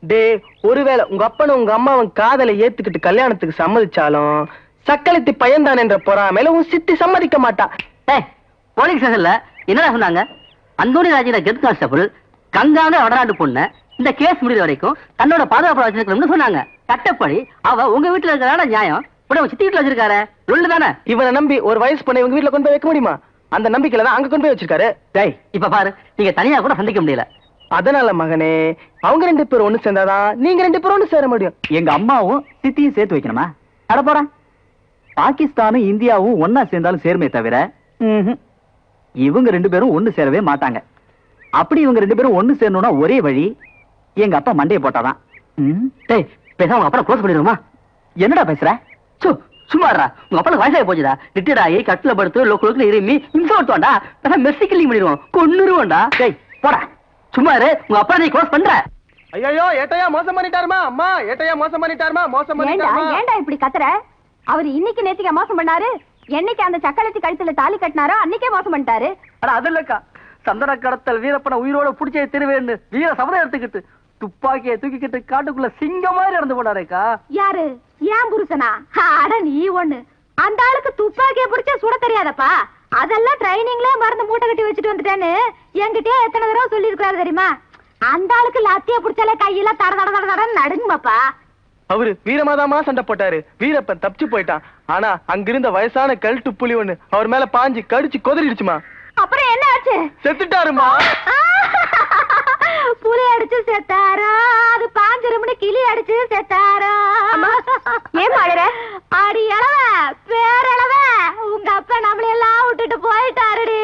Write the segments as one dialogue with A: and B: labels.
A: டே, ஒருவேளை உங்க அப்பனும் உங்க அம்மாவும் காதலை ஏத்துக்கிட்டு கல்யாணத்துக்கு சம்மதிச்சாலும் சக்களத்தி பையன்தான் என்ற பொறாமையில உன் சித்தி சம்மதிக்க மாட்டா.
B: போலீஸ் ஸ்டேஷன்ல என்னடா சொன்னாங்க? அந்தோணி ராஜின கெத் கான்ஸ்டபிள் கங்கான வடநாட்டு பொண்ணு இந்த கேஸ் முடிகிற வரைக்கும் தன்னோட பாதுகாப்பு வச்சிருக்கணும்னு சொன்னாங்க. சட்டப்படி அவ உங்க வீட்டுல இருக்கிற நியாயம் சித்தி வீட்டுல வச்சிருக்காரு தானே.
A: இவனை நம்பி ஒரு வயசு பொண்ணை உங்க வீட்டுல கொண்டு போய் வைக்க முடியுமா? அந்த நம்பிக்கையில தான் அங்க கொண்டு போய் வச்சிருக்காரு.
B: டேய், இப்ப பாரு, நீங்க தனியா கூட சந்திக்க முடியல.
A: அதனால மகனே, அவங்க 2 பேரும் ஒண்ணு சேர்ந்தாதான் நீங்க 2 பேரும் ஒண்ணு சேர முடியும்.
B: எங்க அம்மாவும் சித்தியும் சேர்த்து வைக்கணுமா? அட போடா. பாகிஸ்தானும் இந்தியாவும் ஒன்னா சேர்ந்தாலும் சேருமே தவிர இவங்க 2 பேரும் ஒண்ணு சேரவே மாட்டாங்க. அப்படி இவங்க 2 பேரும் ஒண்ணு சேரணும்னா ஒரே வழி எங்க அப்பா மண்டையை போட்டாதான். டேய், பேசாம உங்க அப்பா க்ளோஸ் பண்ணிடுவோமா? என்னடா பேசுற? சும்மாடா, உங்க அப்பா வயசாகி போச்சுடா. ரிட்டையர்ட் ஆகி கட்டில படுத்து லோக்கலுக்கு இருமி இன்சோர்ட்டுவாண்டா. மெர்சிக்கலி பண்ணிடுவோம், கொன்னுருவோண்டா. டேய் போடா, சும்மா இரு. உங்க அப்பா நீ க்ளோஸ் பண்ற.
A: ஐயோ, ஏட்டையா மோசம் பண்ணிட்டாருமா? அம்மா, ஏட்டையா மோசம் பண்ணிட்டாருமா? மோசம் பண்ணிட்டாருமா?
C: ஏண்டா இப்படி கத்துற? அவர் இன்னைக்கு நேத்திக்கு மோசம் பண்ணாரு. என்னைக்கு அந்த சக்கலத்தி கழுத்துல தாலி கட்டினாரோ அன்னைக்கே மோசம் பண்ணிட்டாரு.
B: ஆனா அது இல்லக்கா, சந்தன கடத்தல் வீரப்பன உயிரோட புடிச்சே திருவேன்னு வீர சபதம் எடுத்துக்கிட்டு துப்பாக்கியை தூக்கிக்கிட்டு காட்டுக்குள்ள சிங்கம் மாதிரி இறந்து போனாரேக்கா.
C: யாரு? ஏன் புருஷனா? அட நீ ஒண்ணு. அந்த ஆளுக்கு துப்பாக்கியை பிடிச்சா சுட தெரியாதப்பா. அதெல்லாம் ட்ரைனிங்ல மருந்து மூட்டை கட்டி வச்சுட்டு வந்துட்டேன்னு என்கிட்டயே எத்தனை தடவை சொல்லி இருக்காரு தெரியுமா? அந்த ஆளுக்கு லத்திய பிடிச்சாலே கையெல்லாம் தட தட தட தடன்னு நடுங்குமாப்பா.
A: அவரு வீரமாதாமா சண்டை போட்டாரு. வீரப்பன் தப்பிச்சு போயிட்டான். ஆனா அங்கிருந்த வயசான கல்ட்டு புலி ஒண்ணு அவர் மேல பாஞ்சு கடிச்சு கொதறிடுச்சுமா.
C: அப்புறம் என்ன ஆச்சு?
A: செத்துட்டாருமா.
C: புலி அடிச்சு செத்தாரா? அது பாஞ்சிரும்னு கிளி அடிச்சு செத்தாரா? ஏன் பாடுற? அடி அளவ பேரளவ உங்க அப்பா நம்மள எல்லாம் விட்டுட்டு போயிட்டாருடி.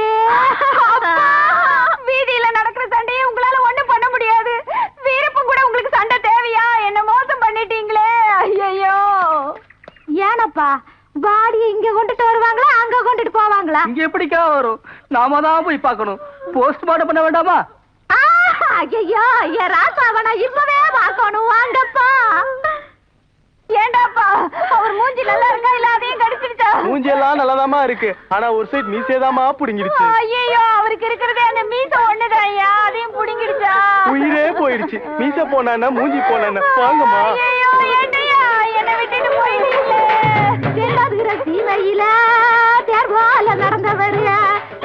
C: வீதியில நடக்கிற சண்டையை உங்களால ஒண்ணும் பண்ண முடியாது. வீரப்பன் கூட உங்களுக்கு சண்டை தேவையா? என்ன மோசம் பண்ணிட்டீங்களே. ஐயோ, ஏனப்பா பாடியை இங்க கொண்டுட்டு வருவாங்களா அங்க கொண்டுட்டு போவாங்களா?
B: இங்க எப்படிக்கா வரும்? நாம தான் போய் பார்க்கணும். போஸ்ட்மார்ட்டம் பண்ண வேண்டாமா?
C: ஐயோ, என் ராசாவனா இப்பவே பார்க்கணும். வாங்கப்பா. ஏண்டாப்பா, அவர் மூஞ்சி நல்லா இருக்கா இல்ல அதையும் கடிச்சிருச்சா?
A: மூஞ்சி எல்லாம் நல்லதாமா இருக்கு. ஆனா ஒரு சைடு மீசேதாமா புடிங்கிடுச்சு.
C: ஐயோ, அவருக்கு இருக்கிறதே அந்த மீச ஒண்ணுதான் ஐயா, அதையும் புடிங்கிடுச்சா?
A: உயிரே போயிடுச்சு. மீச போனா மூஞ்சி போனா. வாங்கம்மா.
C: ஐயோ, ஏண்டையா என்னை விட்டுட்டு போயிட்டீங்களே. எல்லாதுகிற சீமையில தேர்வால நடந்தவர்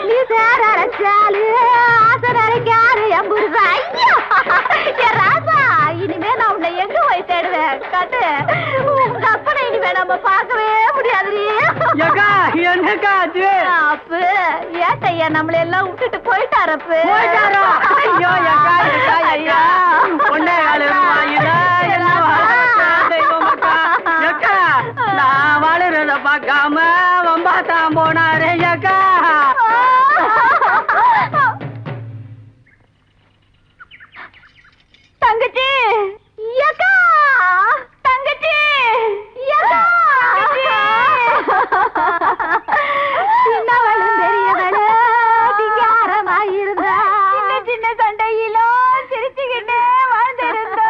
C: நீ சேர அரைச்சாலு ஆசை அரைக்காரு எம்புருதா. ஐயோ, என் ராசா, இனிமே நான் உன்னை எங்க போய் தேடுவேன்? கட்டு, உங்க அப்பனை இனிமே நம்ம பார்க்கவே முடியாது. அப்பு ஏட்டையா நம்மள எல்லாம் விட்டுட்டு போயிட்டாரப்பு.
B: ஐயோ, ஐயா நான் வாழறத பார்க்காம வம்பாத்தான் போனாரே அக்கா.
C: தங்கச்சி, யக்கா, தங்கச்சி, யக்கா. சின்னவளும் பெரியவளும் சிங்காரமா இருந்தா. சின்ன சின்ன சண்டையிலும் சிரிச்சுக்கிட்டே வாழ்ந்திருந்தா.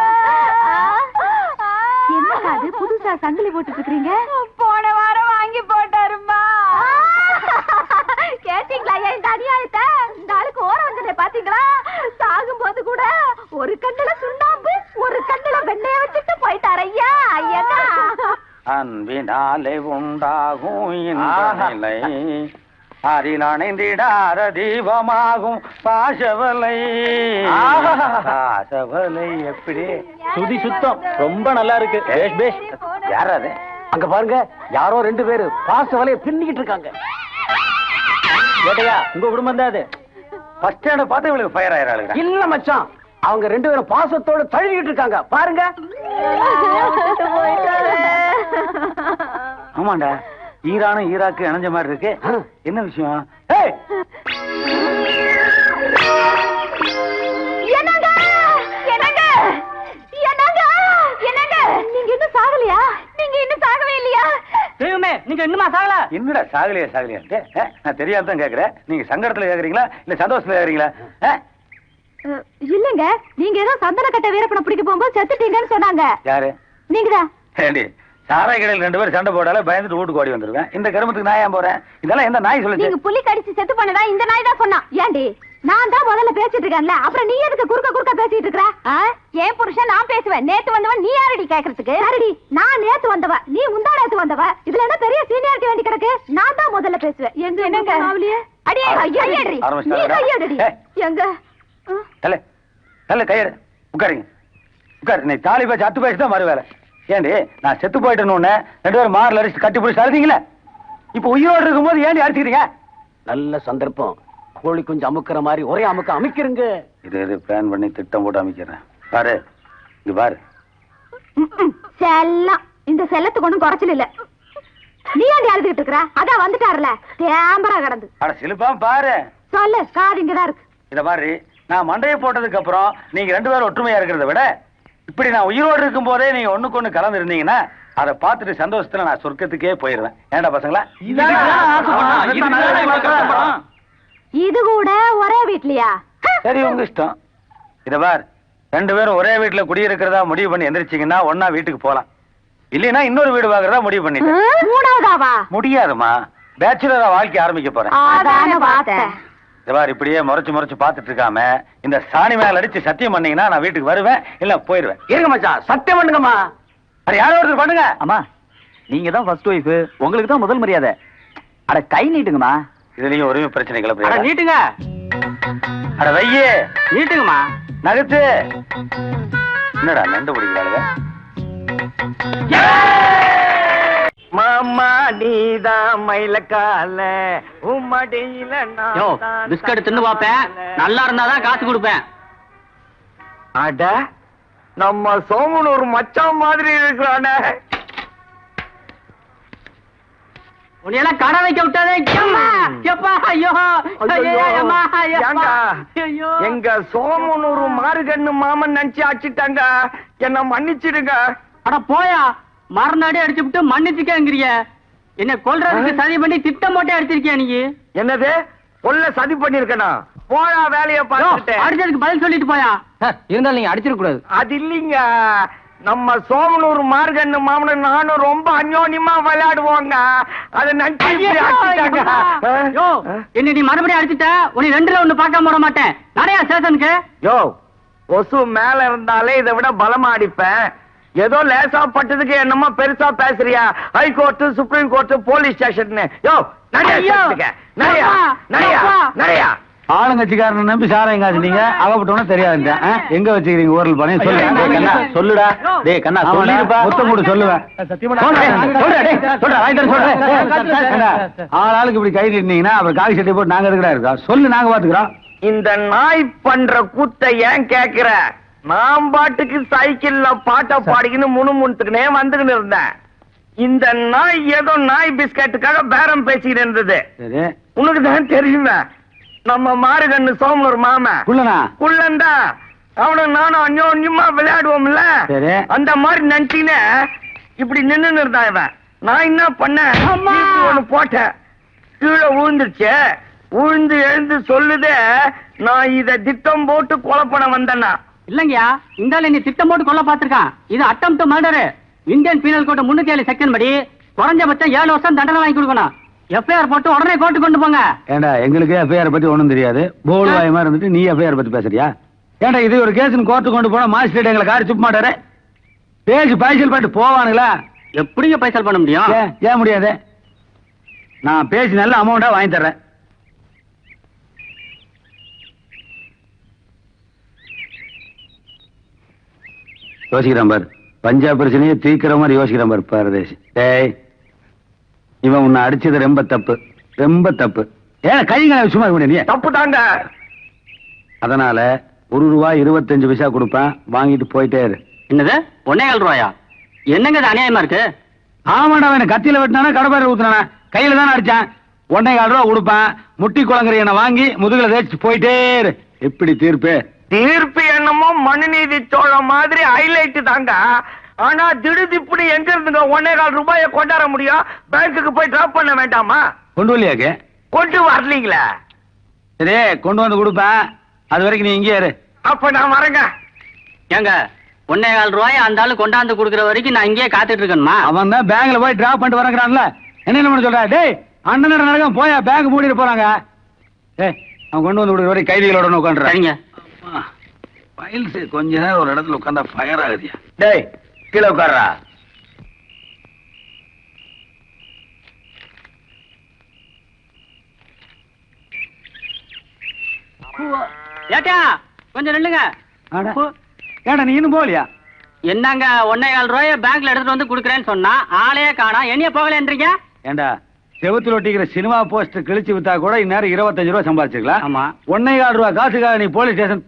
C: என்ன அது புதுசா சங்கிலி போட்டுட்டு இருக்கீங்க? போன வாரம் வாங்கி போட்டாருமா. கேட்டீங்களா இந்த அநியாயத்தை? இந்த ஆளுக்கு ஓரம் வந்ததே பாத்தீங்களா? சாகும் போது கூட ஒரு கண்ணுல சுண்ணாம்பு ஒரு கண்ணுல வெண்ணைய வச்சுட்டு போயிட்டாரு. ஐயா, ஐயா,
D: அன்பினாலே உண்டாகும் இந்த நிலை அரிலணைந்திடாத தீபமாகும் பாசவலை. பாசவலை எப்படி
B: சுதி சுத்தம் ரொம்ப நல்லா இருக்கு.
D: யார் அது?
B: அங்க பாருங்க, யாரோ 2 பேரு பாச வலைய பின்னிக்கிட்டு இருக்காங்க. ஏட்டையா, உங்க குடும்பம் தான் அது.
D: ஃபர்ஸ்ட் ஸ்டாண்ட் பார்த்து இவளுக்கு ஃபயர் ஆயிராளுங்க.
B: இல்ல மச்சான், அவங்க 2 பேரும் பாசத்தோட தழுவிக்கிட்டு இருக்காங்க. பாருங்க.
D: ஆமாண்டா, ஈரானும் ஈராக்கு இணைஞ்ச மாதிரி இருக்கு. என்ன விஷயம்?
C: என்னங்க என்னங்க என்னங்க என்னங்க, நீங்க இன்னும் சாகலையா? நீங்க இன்னும் சாகவே இல்லையா?
B: தெய்வமே, நீங்க இன்னுமா சாகல?
D: என்னடா சாகலையா? நான் தெரியாம தான் கேக்குறேன். நீங்க சங்கடத்துல கேக்குறீங்களா இல்ல சந்தோஷத்துல கேக்குறீங்களா?
C: இல்லங்க, நீங்க ஏதோ சந்தன கட்ட வீரப்பனை பிடிக்க போகும்போது செத்துட்டீங்கன்னு சொன்னாங்க.
D: யாரு?
C: நீங்கதான்.
D: சாராய் கடையில் 2 பேரும் சண்டை போடால பயந்துட்டு வீட்டுக்கு ஓடி வந்துருவேன். இந்த கருமத்துக்கு நான் ஏன் போறேன்? இதெல்லாம் எந்த நாய் சொல்லுச்சு?
C: நீங்க புலி கடிச்சு செத்து பண்ணதா இந்த நாய் தான் சொன்னா. ஏண்டி, நான் தான் முதல்ல பேசிட்டு இருக்கேன்ல, அப்புறம் நீ எதுக்கு குறுக்க பேசிட்டு இருக்கற? ஏன் புருஷன் நான் பேசுவேன், நேத்து வந்தவன் நீ யாரடி கேக்குறதுக்கு? சரிடி, நான் நேத்து வந்தவ, நீ முந்தா நேத்து வந்தவ, இதுல என்ன பெரிய சீனியாரிட்டி வேண்டி கிடக்கு? நான் தான் முதல்ல பேசுவேன். என்னங்க காவலியே அடி கையடி, நீ கையடி. எங்க
D: தலை தலை கையெடு, உட்காருங்க உட்காரு. நீ தாலி பேச்சு அத்து பேசி தான் மறு வேலை. ஏண்டி நான் செத்து போயிட்டேன்னு 2 பேரும் மாரில் அடிச்சு கட்டி பிடிச்சி அழுதிங்களே, இப்ப உயிரோடு இருக்கும் போது ஏண்டி அடிச்சுக்கிறீங்க? நல்ல சந்தர்ப்பம், கோழி கொஞ்சம் அமுக்கிற மாதிரி ஒரே அமுக்க அமைக்கிறங்க. இது பிளான் பண்ணி திட்டம் போட்டு அமைக்கிறேன் பாரு. இது பாரு
C: செல்லம், இந்த செல்லத்துக்கு ஒண்ணும் குறைச்சல் இல்ல. நீ ஏண்டி அழுதுகிட்டு இருக்கற? அதான் வந்துட்டாருல தேம்பரா கிடந்து.
D: அட சிலுப்பா பாரு.
C: சொல்லு, காது இங்கதான் இருக்கு.
D: இத மாதிரி நான் மண்டையை போட்டதுக்கு அப்புறம் நீங்க 2 பேரும் ஒற்றுமையா இருக்கிறத விட, இப்படி நான் உயிரோடு இருக்கும் போதே நீங்க ஒண்ணுக்கு ஒண்ணு கலந்து இருந்தீங்கன்னா அதை பார்த்துட்டு சந்தோஷத்துல நான் சொர்க்கத்துக்கே போயிருவேன். ஏண்டா பசங்களா?
C: இது கூட ஒரே வீட்லயா?
D: சரி, உங்க இஷ்டம். இத பார், 2 பேரும் ஒரே வீட்டுல குடியிருக்கிறதா முடிவு பண்ணி எந்திரிச்சிங்கன்னா ஒன்னா வீட்டுக்கு போலாம். இல்லைன்னா இன்னொரு வீடு வாங்குறதா முடிவு பண்ணிட்டேன்.
C: மூணாவதாவா?
D: முடியாதுமா, பேச்சுலரா வாழ்க்கை ஆரம்பிக்க போறேன்.
C: அதான பார்த்தேன்.
D: இத பார், இப்படியே முறைச்சு பாத்துட்டு இருக்காம இந்த சாணி மேல அடிச்சு சத்தியம் பண்ணீங்கன்னா நான் வீட்டுக்கு வருவேன், இல்ல போயிருவேன். இருங்க மச்சான், சத்தியம் பண்ணுங்கம்மா. அட யாரோ ஒருத்தர் பண்ணுங்க.
B: அம்மா, நீங்க தான் ஃபர்ஸ்ட் ஒய்ஃப், உங்களுக்கு தான் முதல் மரியாதை. அட கை நீட்டுங்கம்மா.
D: இதுலயும் ஒரே பிரச்சனை கிளப்பு.
B: அட நீட்டுங்க.
D: அட வையே
B: நீட்டுங்கம்மா.
D: நகத்து. என்னடா நண்டு பிடிக்கிறாளுங்க?
A: மாமா நீதான் மயிலக்கால உம்மடியில
B: பிஸ்கட் தின்னு பாப்பேன், நல்லா இருந்தாதான் காசு கொடுப்பேன்.
A: அட நம்ம சோமன் ஒரு மச்சான் மாதிரி இருக்கிறானே.
B: உன்னையெல்லாம் கடை வைக்க விட்டாதே.
A: எங்க சோமனூர் மாறுகண்ணு மாமன் நினைச்சு அடிச்சுட்டாங்க, என்ன மன்னிச்சிடுங்க.
B: அட போயா, மறுநாடே அடிச்சு விட்டு மன்னிச்சுக்கங்கிறிய. என்ன கொல்றதுக்கு சதி பண்ணி திட்டம் போட்டே அடிச்சிருக்கியா நீ?
A: என்னது கொல்ல சதி பண்ணிருக்கனா? போயா வேலைய பார்த்துட்டு.
B: அடிச்சதுக்கு பதில் சொல்லிட்டு போயா. இருந்தாலும் நீங்க அடிச்சிட கூடாது. அது
A: இல்லீங்க, நம்ம சோமனூர் மார்கண்ணு மாமனும் நானும் ரொம்ப அந்யோன்யமா விளையாடுவோங்க. அதை
B: என்ன நீ மறுபடியும் அடிச்சுட்ட, உன்னை 2ல 1 பார்க்காம விட மாட்டேன். நிறைய ஸ்டேஷனுக்கு
A: யோ கொசு மேல இருந்தாலே இதை விட பலமா அடிப்பேன். ஏதோ லேசா பட்டதுக்கு என்னமோ பெருசா பேசுறியா? High court, supreme court, police station. யோ நிறையா
D: ஆளுங்கட்சிக்காரன் நம்பி சாராயம் காசுனீங்க, அவப்பட்டவன தெரியாது. எங்க வச்சுக்கிறீங்க ஊரல் பணம் சொல்லு. சொல்லுடா டேய் கண்ணா, சொல்லிருப்பா. முத்தம் கூட சொல்லுவேன். ஆளுக்கு இப்படி கை நீட்டீங்கன்னா அப்புறம் காவி சட்டை போட்டு நாங்க எதுக்குடா இருக்கோம்? சொல்லு, நாங்க பாத்துக்கிறோம்.
A: இந்த நாய் பண்ற கூத்த ஏன் கேக்குற? நான் பாட்டுக்கு சைக்கிள்ல பாட்ட பாடிக்கின்னு முணுமுணுத்துக்குனே வந்துக்கின்னு இருந்தேன். இந்த நாய் ஏதோ நாய் பிஸ்கட்டுக்காக பேரம் பேசிக்கிட்டு இருந்தது. உனக்கு தான் தெரியுமே, நம்ம மாறுகண்ணு சோமனூர் மாமன் குள்ளந்தா, அவனும் நானும் அந்யோன்யமா விளையாடுவோம்ல, அந்த மாதிரி நினைச்சின்னு இப்படி நின்னு இருந்தான் இவன். நான் என்ன பண்ணேன், ஒண்ணு போட்டேன், கீழே விழுந்துருச்சு. விழுந்து எழுந்து சொல்லுதே, நான் இத திட்டம் போட்டு கொலை பண்ண வந்தேன்னா.
B: இல்லங்கயா, இந்த நீ திட்டம் போட்டு கொல்ல பாத்திருக்கான். இது attempt murder. Indian penal code 307 section படி குறைஞ்சபட்சம் 7 வருஷம் தண்டனை வாங்கி கொடுக்கணும். எஃப்ஐஆர் போட்டு உடனே கோர்ட்டு கொண்டு போங்க.
D: ஏண்டா எங்களுக்கு எஃப்ஐஆர் பத்தி ஒண்ணும் தெரியாது, போல் வாயமா இருந்துட்டு நீ எஃப்ஐஆர் பத்தி பேசுறியா? ஏண்டா இது ஒரு கேஸ் கோர்ட்டு கொண்டு போனா மாஜிஸ்ட்ரேட் எங்களை காரி துப்ப மாட்டாரு. பேசி பைசல் பண்ணிட்டு போவானுங்களா?
B: எப்படிங்க பைசல் பண்ண முடியும்?
D: ஏன் முடியாது? நான் பேசி நல்ல அமௌண்டா வாங்கி தர்றேன். யோசிக்கிறான் பாரு, பஞ்சாப் பிரச்சனையே தீக்கிற மாதிரி யோசிக்கிறான் பாரு பாரதேசி. டேய், இவன் உன்னை அடிச்சது ரொம்ப தப்பு, ரொம்ப தப்பு. ஏன் கைங்க சும்மா இருக்க நீ?
A: தப்பு தாங்க.
D: அதனால ₹1.25 கொடுப்பேன், வாங்கிட்டு போயிட்டே இரு.
B: என்னது 1.25 ரூபாயா? என்னங்க இது அநியாயமா இருக்கு?
D: ஆமாடா, அவன் கத்தியில வெட்டினானா கடப்பாரை ஊத்துனானா? கையில தானே அடிச்சான். 1.25 ரூபா கொடுப்பேன், முட்டி குளங்கரைய வாங்கி முதுகுல தேய்ச்சி போயிட்டே இரு. எப்படி தீர்ப்பு?
A: தீர்ப்பு என்னமோ மனுநீதி சோழ மாதிரி ஹைலைட் தாங்க. ஆனா திடுதிப்புடி எங்க இருந்துங்க 1.25 ரூபாயை கொண்டாட முடியும்? பேங்குக்கு போய் டிராப் பண்ண வேண்டாமா?
D: கொண்டு வரலையாக்கு?
A: கொண்டு வரலீங்களா?
D: சரி, கொண்டு வந்து கொடுப்பேன், அது வரைக்கும் நீ இங்கே இரு.
A: அப்ப நான் வரேங்க.
B: ஏங்க 1.25 ரூபாய் அந்த ஆளு கொண்டாந்து கொடுக்குற வரைக்கும் நான் இங்கேயே காத்துட்டு இருக்கணுமா?
D: அவன் தான் பேங்க்ல போய் டிராப் பண்ணிட்டு வரங்கிறான்ல, என்ன பண்ண சொல்ற? டேய், அண்ணன் நடக்கும் போயா, பேங்க் மூடிட்டு போறாங்க. அவன் கொண்டு வந்து விடுற வரை கைதிகளோட உட்காந்துறேன்.
B: சரிங்க.
D: ஃபைல்ஸ் கொஞ்ச நேரம் ஒரு இடத்துல உட்காந்தா ஃபயர் ஆகுதியா? டேய் கீழே உட்கார்றா.
B: ஏட்டா கொஞ்சம் நில்லுங்க.
D: ஏடா நீ இன்னும் போகலையா?
B: என்னங்க 1.25 ரூபாய பேங்க்ல எடுத்துட்டு வந்து குடுக்கறேன்னு சொன்னா ஆளையே காணா. என்னைய போகலன்றீங்க?
D: ஏண்டா செவுத்துல ஒட்டிக்கிற சினிமா போஸ்டர் கிழிச்சு வித்தா கூட இந்நேரம் 25 ரூபா சம்பாதிச்சிருக்கலாம்.
B: ஆமா.
D: 1.25 ரூபா காசுக்காக நீ போலீஸ் ஸ்டேஷன்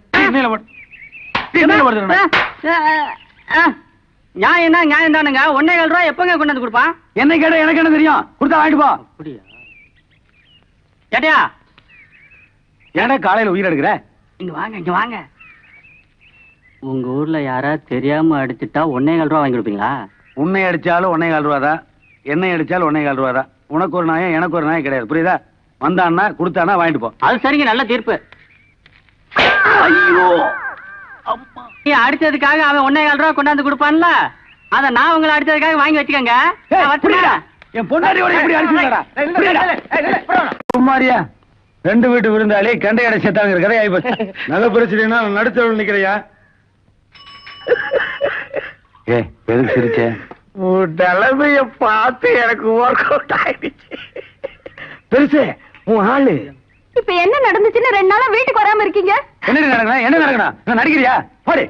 B: நியாயம் தானுங்க. 1.25 ரூபாய் எப்பங்க கொண்டு வந்து கொடுப்பான்?
D: என்ன கேட்ட எனக்கு என்ன தெரியும்? கொடுத்தா வாங்கிட்டு போ.
B: அப்படியா? ஏட்டியா
D: ஏன்டா காலையில உயிர் எடுக்கிற?
B: இங்க வாங்க, இங்க வாங்க. உங்க ஊர்ல யாரா தெரியாம அடிச்சுட்டா 1.25 ரூபா வாங்கி கொடுப்பீங்களா?
D: உன்னை அடிச்சாலும் 1.25 ரூபா தான், என்னை அடிச்சாலும் 1.25 ரூபா தான். உனக்கு ஒரு நாயம் எனக்கு ஒரு நாயம் கிடையாது, புரியுதா? வந்தான்னா கொடுத்தானா வாங்கிட்டு போ.
B: அது சரிங்க, நல்ல தீர்ப்பு.
D: ஐயோ
B: நீ அடிச்சதுக்காக அவன் 1.25 ரூபா கொண்டாந்து கொடுப்பான்ல, அத நான் உங்களை அடிச்சதுக்காக வாங்கி வச்சுக்கங்க.
D: என் பொண்டாட்டியோட எப்படி அடிச்சுடா? சும்மாரியா? 2 வீட்டு விருந்தாளி கண்டை அடை சேர்த்தாங்க கதை ஆயிப்போச்சு. நகை பிரச்சனைனா நடுத்தவள் நிக்கிறையா? எதுக்கு சிரிச்ச?
A: உன் நிலைமைய பார்த்து எனக்கு ஒர்க் அவுட் ஆயிடுச்சு.
D: பெருசு உன் ஆளு
C: இப்ப என்ன நடந்துச்சுன்னு 2 நாளா வீட்டுக்கு வராம இருக்கீங்க?
D: என்ன நடக்கணும்? என்ன நடக்கணும்? நடிக்கிறியா? போடு.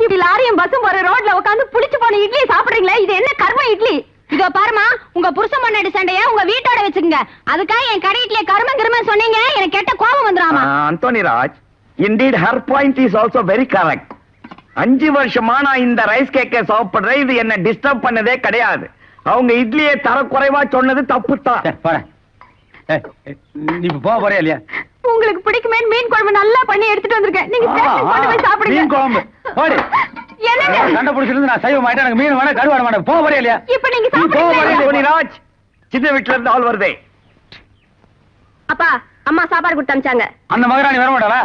C: இப்படி லாரியும் பஸ்ஸும் போற ரோட்ல உட்காந்து புளிச்சு போன இட்லி சாப்பிடுறீங்களே, இது என்ன கர்ம இட்லி? இதோ பாருமா, உங்க புருஷன் மண்ணடி சண்டைய உங்க வீட்டோட வச்சுக்கங்க. அதுக்காக என் கடை இட்லியை கரும கிரும சொன்னீங்க, எனக்கு கெட்ட கோபம் வந்துடாமா?
A: Anthony Raj, indeed her point is also very correct. 5 வருஷமா நான் இந்த ரைஸ் கேக்கை சாப்பிடுறேன், இது என்ன டிஸ்டர்ப் பண்ணதே கிடையாது. அவங்க இட்லியை தரக்குறைவா சொன்னது தப்பு தான்.
D: நீ போக போறியா இல்லையா?
C: உங்களுக்கு பிடிக்குமே மீன் குழம்பு நல்லா பண்ணி எடுத்துட்டு வந்திருக்கேன், நீங்க ஸ்டேஷன் கொண்டு போய் சாப்பிடுங்க.
D: மீன் குழம்பு போடு.
C: என்னங்க
D: சண்டை பிடிச்சிருந்து நான் சைவம் ஆயிட்டேன், எனக்கு மீன் வேணா கருவாட மாட்டேன். போக போறியா இல்லையா?
C: இப்ப நீங்க
D: நீ போக போறியா இல்லையா?
A: அந்தோனி ராஜ், சின்ன வீட்டுல இருந்து ஆள் வருதே.
C: அப்பா அம்மா சாப்பாடு கொடுத்து அனுப்பிச்சாங்க.
D: அந்த மகராணி வர மாட்டாளா?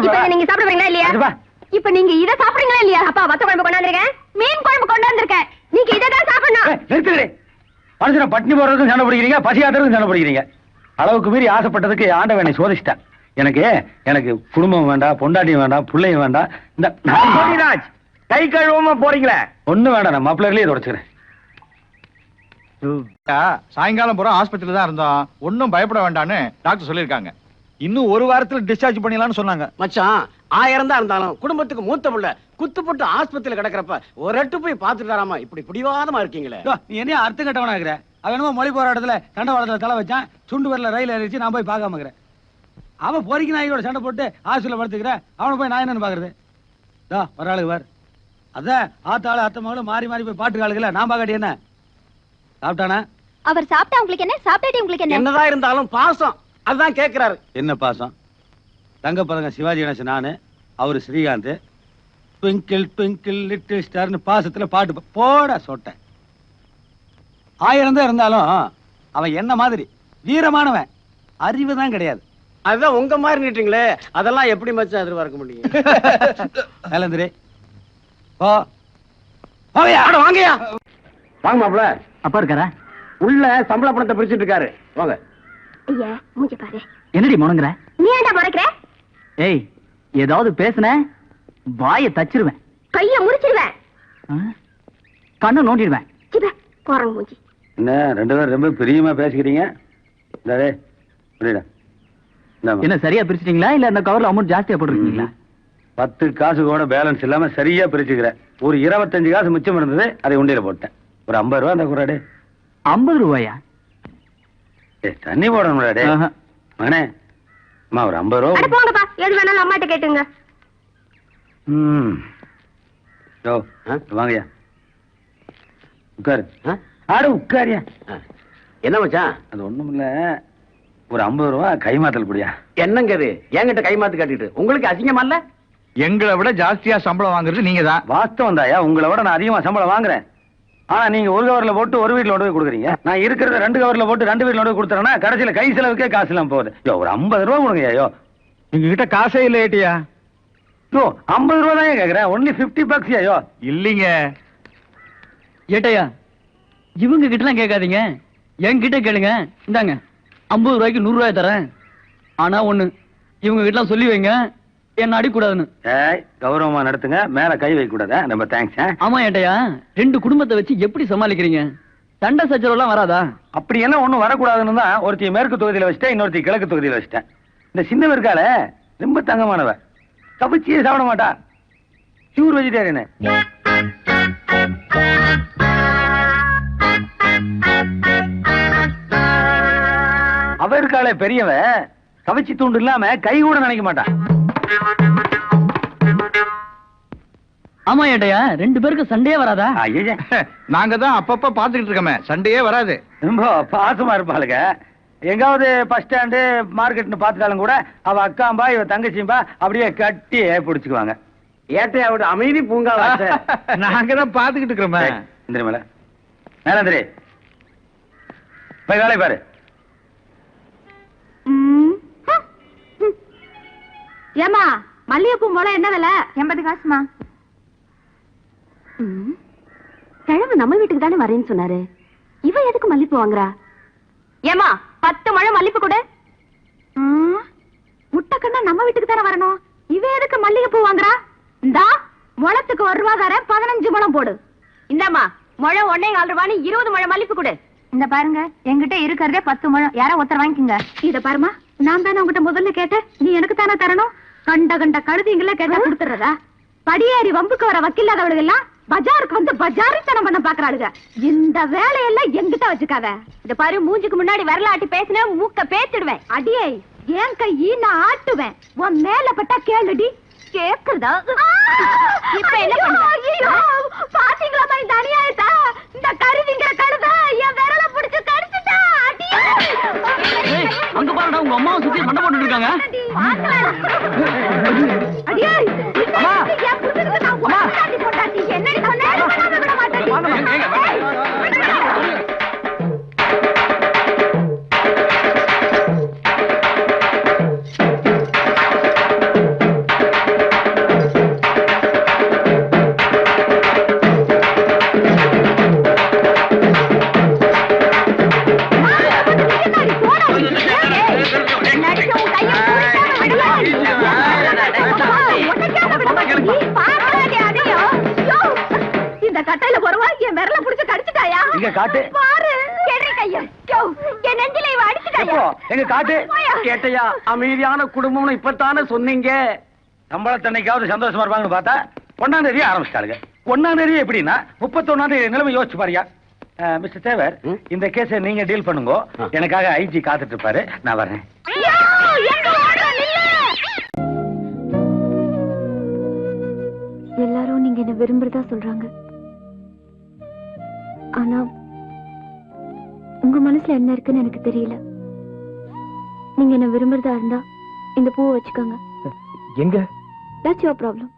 C: இப்ப நீங்க சாப்பிடுறீங்களா இல்லையா?
D: அதுவா.
C: இப்ப நீங்க இத சாப்பிடுறீங்களா இல்லையா? அப்பா வத்த குழம்பு கொண்டாந்துருக்கேன், மீன் குழம்பு கொண்டாந்துருக்கேன், நீங்க இததான் சாப்பிடணும்.
D: நிறுத்துறே. மனுஷனை பட்டினி போடுறதுக்கும் சண்டை பிடிக்கிறீங்க, பசியாத்துறதுக்கும் சண்டை பிடிக்கிறீங்க. அளவுக்கு மீறி ஆசைப்பட்டதுக்கு ஆண்டவனை சோதிச்சிட்டேன். எனக்கு குடும்பம் வேண்டாம், பொண்டாட்டியும் வேண்டாம், பிள்ளையும் வேண்டாம். இந்த
A: அந்தோனி ராஜ், கை கழுவாம போறீங்களே.
D: ஒண்ணும் வேண்டாம், நான் மாப்பிள்ளர்லயே தொடச்சுக்கிறேன்.
E: சாயங்காலம் பூரா ஆஸ்பத்திரியில தான் இருந்தோம், ஒன்னும் பயப்பட வேண்டாம்னு டாக்டர் சொல்லிருக்காங்க. இன்னும் 1 வாரத்துல டிஸ்சார்ஜ் பண்ணிடலாம்னு சொன்னாங்க.
F: மச்சான் 1000 தான் இருந்தாலும் குடும்பத்துக்கு மூத்த புள்ள குத்துப்பட்டு ஆஸ்பத்திரியில கிடக்கிறப்ப ஒரு எட்டு போய் பாத்துட்டு வராம இப்படி பிடிவாதமா இருக்கீங்களே.
D: நீ என்ன அர்த்தம் கட்டவனா இருக்கிற? அவன் என்னமோ மொழி போராட்டத்துல தண்டவாளத்துல தலை வச்சான், சுண்டு வரல ரயில் ஏறிச்சு, நான் போய் பார்க்காம இருக்கிறேன். அவன் பொறிக்கு நாய்களோட சண்டை போட்டு ஆஸ்பத்திரியில படுத்துக்கிறேன், அவனை போய் நான் என்னன்னு பாக்குறது? ஒரு ஆளுக்கு வார், அதான் ஆத்தாளு அத்தை மகளும் மாறி மாறி போய் பாட்டு ஆளுகள நான் பாக்காட்டி என்ன? சாப்பிட்டானா?
C: அவர் சாப்பிட்டா உங்களுக்கு என்ன, சாப்பிட்டாட்டி உங்களுக்கு என்ன?
F: என்னதான் இருந்தாலும் பாசம் அதுதான் கேக்குறாரு.
D: என்ன பாசம்? தங்க பதங்க சிவாஜி கணேசன் நானு, அவரு ஸ்ரீகாந்த். ட்விங்கிள் ட்விங்கிள் லிட்டில் ஸ்டார்னு பாசத்துல பாட்டு போட சொட்டேன். 1000 தான் இருந்தாலும் அவன் என்ன மாதிரி வீரமானவன், அறிவு தான் கிடையாது.
F: அதுதான் உங்க மாதிரி நீட்டீங்களே, அதெல்லாம் எப்படி மச்சான் எதிர்பார்க்க முடியும்?
D: வேலந்திரி போ. போவையா?
F: வாங்கயா.
D: வாங்க மாப்பிள்ள.
B: அப்பா இருக்காரா?
D: உள்ள சம்பள பணத்தை பிரிச்சுட்டு இருக்காரு, வாங்க.
C: ஐயா மூஞ்சி பாரு.
B: என்னடி முணங்குற?
C: நீ ஏன்டா மறைக்கிற?
B: ஏய், ஏதாவது பேசுன வாயை தச்சிருவேன்,
C: கைய முறிச்சிடுவேன்,
B: கண்ணை நோண்டிடுவேன்.
C: சிப்ப குரங்கு மூஞ்சி.
D: என்ன 2 பேரும் ரொம்ப பிரியமா பேசிக்கிறீங்க? இந்தாடே புரியுதா?
B: என்ன சரியா பிரிச்சிட்டீங்களா இல்ல அந்த கவர்ல அமௌண்ட் ஜாஸ்தியா போட்டுருக்கீங்களா?
D: 10 காசு கூட பேலன்ஸ் இல்லாம சரியா பிரிச்சுக்கிறேன். ஒரு 25 காசு மிச்சம் இருந்தது, அதை உண்டியில போட்டேன். ஒரு 50 ரூபா அந்த குறாடே.
B: 50 ரூபாயா?
D: தண்ணி போடணும்டா மகனே. அம்மா ஒரு 50 ரூபா.
C: அட போங்கப்பா, எது வேணாலும் அம்மாட்ட கேட்டுங்க.
D: வாங்கயா உட்காரு. ஆடு உட்காரியா.
F: என்ன மச்சான்?
D: அது ஒண்ணும் இல்ல, ஒரு 50 ரூபா கை மாத்தல் புடியா.
F: என்னங்க இது என்கிட்ட கைமாத்து காட்டிட்டு உங்களுக்கு அசிங்கமா இல்ல?
E: எங்களை விட ஜாஸ்தியா சம்பளம் வாங்குறது நீங்க தான்.
D: வாஸ்தவம் தாயா, உங்களை விட நான் அதிகமா சம்பளம் வாங்குறேன். ஆனா நீங்க ஒரு கவர்ல போட்டு ஒரு வீட்டுல கொண்டு போய் கொடுக்குறீங்க. நான் இருக்கிறத 2 கவர்ல போட்டு 2 வீட்டுல கொண்டு போய் கொடுத்துறேன்னா கடைசியில கை செலவுக்கே காசு இல்லாம போகுது. ஒரு 50 ரூபா கொடுங்க. ஐயோ
E: எங்க கிட்ட காசே இல்ல ஏட்டியா?
D: 50 ரூபா தான் கேக்குறேன், ஒன்லி 50 bucks. ஐயோ
E: இல்லீங்க
B: ஏட்டையா, இவங்க கிட்ட எல்லாம் கேட்காதீங்க, என்கிட்ட கேளுங்க. இந்தாங்க 50 ரூபாய்க்கு 100 ரூபாய் தரேன். ஆனா ஒண்ணு, இவங்க கிட்ட சொல்லி வைங்க என்ன அடிக்கூடாதுன்னு.
D: ஏய், கௌரவமா நடத்துங்க, மேல கை வைக்க கூடாதா? ரொம்ப தேங்க்ஸ்.
B: ஆமா ஏட்டையா, 2 குடும்பத்தை வச்சு எப்படி சமாளிக்கிறீங்க? சண்டை சச்சரவு எல்லாம் வராதா?
D: அப்படி என்ன ஒண்ணும் வரக்கூடாதுன்னு தான் ஒருத்தி மேற்கு தொகுதியில வச்சுட்டேன், இன்னொருத்தி கிழக்கு தொகுதியில வச்சுட்டேன். இந்த சின்னவ இருக்கால ரொம்ப தங்கமானவ, கவிச்சியே சாப்பிட மாட்டா, பியூர் வெஜிடேரியன். அவ இருக்காளே பெரியவ, கவிச்சி தூண்டு இல்லாம கை கூட நினைக்க மாட்டான்.
B: ஆமா ஏட்டையா, 2 பேருக்கு சண்டையே வராதா?
D: ஐயா,
E: நாங்க தான் அப்பப்ப பாத்துக்கிட்டு இருக்கோமே, சண்டையே வராது.
D: ரொம்ப பாசமா இருப்பாளுங்க. எங்காவது பஸ் ஸ்டாண்டு மார்க்கெட்னு பாத்துட்டாலும் கூட அவ அக்காம்பா இவ தங்கச்சிம்பா அப்படியே கட்டி பிடிச்சுக்குவாங்க.
F: ஏட்டையாவோட அமைதி பூங்கா.
E: நாங்க தான் பாத்துக்கிட்டு இருக்கிறோமே.
D: இந்திரி மேல மேலந்திரி போய் வேலை பாரு.
C: ஏமா மல்லிகைப்பூ மூலம் என்ன விலை? 80 காசுமா. கிழமை நம்ம வீட்டுக்கு தானே வரேன்னு சொன்னாரு, இவ எதுக்கு மல்லிப்பூ வாங்குறா? ஏமா 10 முழம் மல்லிப்பூ கொடு. முட்டைக்கண்ணா நம்ம வீட்டுக்கு தானே வரணும், இவ எதுக்கு மல்லிகைப்பூ வாங்குறா? இந்தா முழத்துக்கு 1 ரூபா தர, 15 முழம் போடு. இந்தாமா முழம் 1.25 ரூபான்னு 20 முழம் மல்லிப்பூ கொடு. இந்த பாருங்க, என்கிட்ட இருக்கிறதே 10 முழம், யாரோ ஒருத்தர் வாங்கிக்கங்க. இத பாருமா, நான் தானே உங்ககிட்ட முதல்ல கேட்டேன், நீ எனக்கு தானே தரணும். கண்ட கண்ட கழுதிங்கள கேட்டா கொடுத்துறதா? படியேறி வம்புக்கு வர வக்கில்லாதவளுக எல்லாம் பஜாருக்கு வந்து பஜாரித்தனம் பண்ண பாக்குறாளுங்க. இந்த வேலையெல்லாம் என்கிட்ட வச்சுக்காத. இத பாரு, மூஞ்சுக்கு முன்னாடி வரலாட்டி பேசின மூக்க பேச்சிடுவேன். அடியே, என் கையி நான் ஆட்டுவேன், உன் மேல பட்டா கேளுடி. கேக்குறதா? இப்ப என்ன பண்ணுவ? பாத்தீங்களா இந்த அநியாயத்தை? இந்த கருவிங்கிற கழுத என் விரல பிடிச்சு கடிச்சுட்டா. அடியே,
B: அங்க பாருடா, உங்க அம்மாவை சுத்தி சண்டை போட்டுட்டு இருக்காங்க.
C: அடியே, என் புருஷனுக்கு நான் ஒட்டாட்டி போட்டாட்டி என்னடி சொன்னேன்? விட மாட்டேன். இந்த கட்டையில போறவா என் விரல புடிச்சு கடிச்சிட்டாயா?
D: இங்க காட்டு.
C: பாரு, கேட்ற கையா. என் நெஞ்சில இவ அடிச்சிட்டாயா?
D: எங்க காட்டு.
F: ஏட்டையா, அமைதியான குடும்பம்னு இப்பத்தானே சொன்னீங்க.
D: சம்பளத்தன்னைக்காவது சந்தோஷமா இருப்பாங்கன்னு பார்த்தா 1ஆம் தேதியே ஆரம்பிச்சிட்டாளுங்க. 1ஆம் தேதி எப்படின்னா 31ஆம் தேதி நிலைமை யோசிச்சு பாருயா. மிஸ்டர் தேவர், இந்த கேஸை நீங்க டீல் பண்ணுங்க, எனக்காக ஐஜி காத்துட்டு இருப்பாரு, நான் வரேன்.
C: எல்லாரும் நீங்க என்ன விரும்புறதா சொல்றாங்க, ஆனா உங்க மனசுல என்ன இருக்குன்னு எனக்கு தெரியல. நீங்க என்ன விரும்புறதா இருந்தா இந்த பூவை வச்சுக்கோங்க.
B: எங்க?
C: That's your problem.